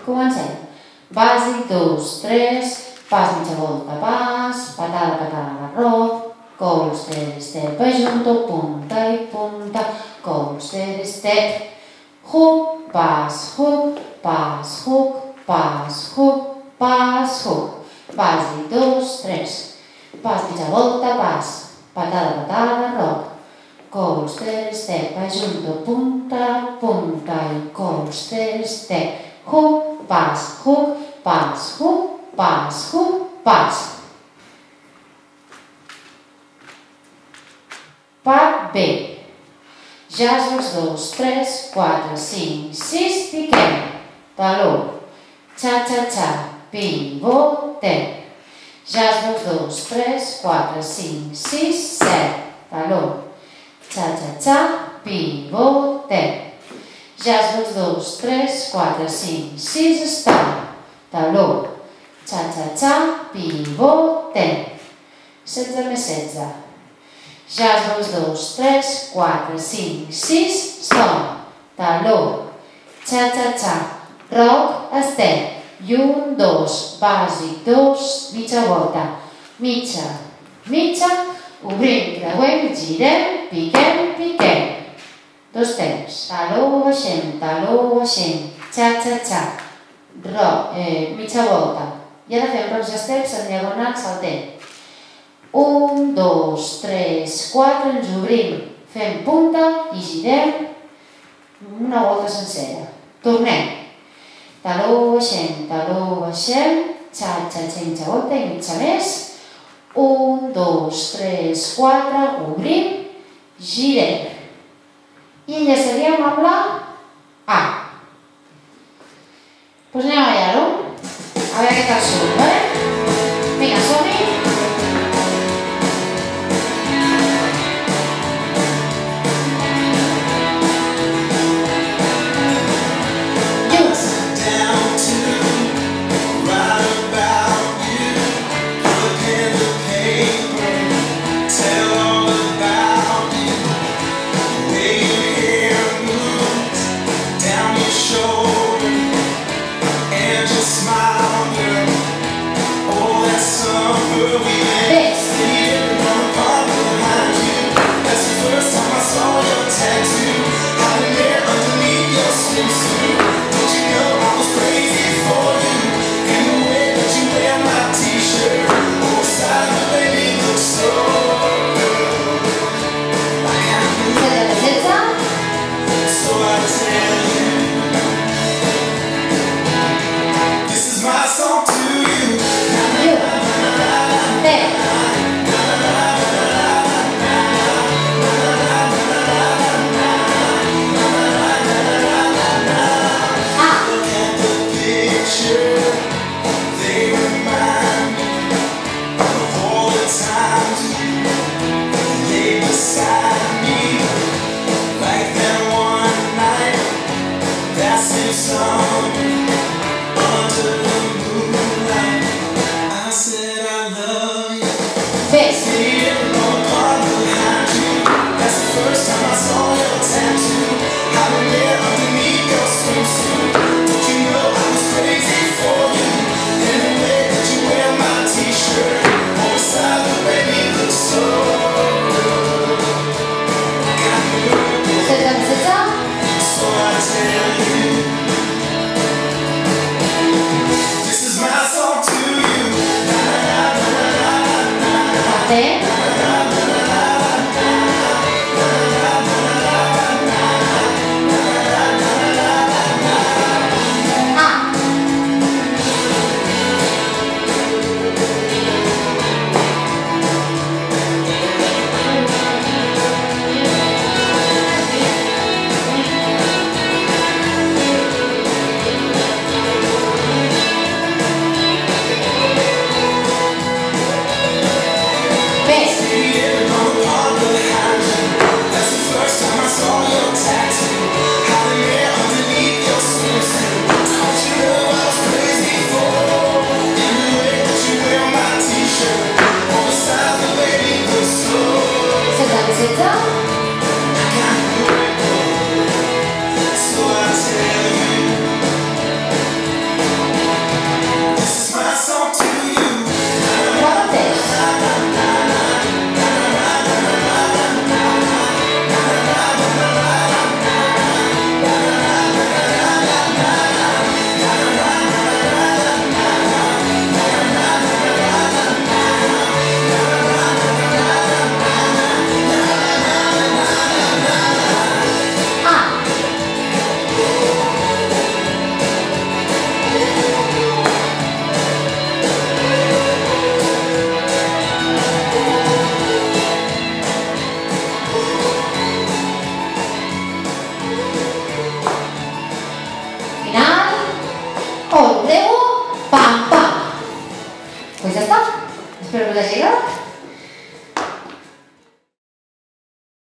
Comencem. Bàsic, 2, 3, pas mitja volta, pas, patada, patada, rock, col, step, step, junto, punta y punta, col, step, step, hook, pas, hook, pas, hook, pas, hook, pas, hook. Bàsic, 2, 3, pas mitja volta, pas, patada, patada, rock, col, step, step, junto, punta, punta y col, step, step, hook, pas, hook, pas, hook, pas, hook, pas. Part B. Jazz els 2, 3, 4, 5, 6, piquem. Taló. Cha-cha-cha, pivotem. Jazz els 2, 3, 4, 5, 6, 7. Taló. Cha-cha-cha, pivotem. Jazz els 2, 3, 4, 5, 6, estan. Taló. Cha-cha-cha, pivotem. 16 més 16. Jazz els 2, 3, 4, 5, 6, som. Taló. Cha-cha-cha, rock, step. 1, 2, bàsic, 2, mitja volta. Mitja, mitja, obrim, creuem, girem, piquem, piquem. Dos temps. Taló, baixem, cha-cha-cha. Rock, mitja volta. I ara fem rocks i steps en diagonal saltem. 1, 2, 3, 4, ens obrim, fem punta i girem una volta sencera. Tornem. Taló, baixem, cha-cha-cha, mitja volta i mitja més. 1, 2, 3, 4, obrim, girem. I enllaçaríem amb la A. Doncs anem a ballar-ho. A veure què tal surt, vale? Vinga, som-hi. Down Espero que us hagi agradat.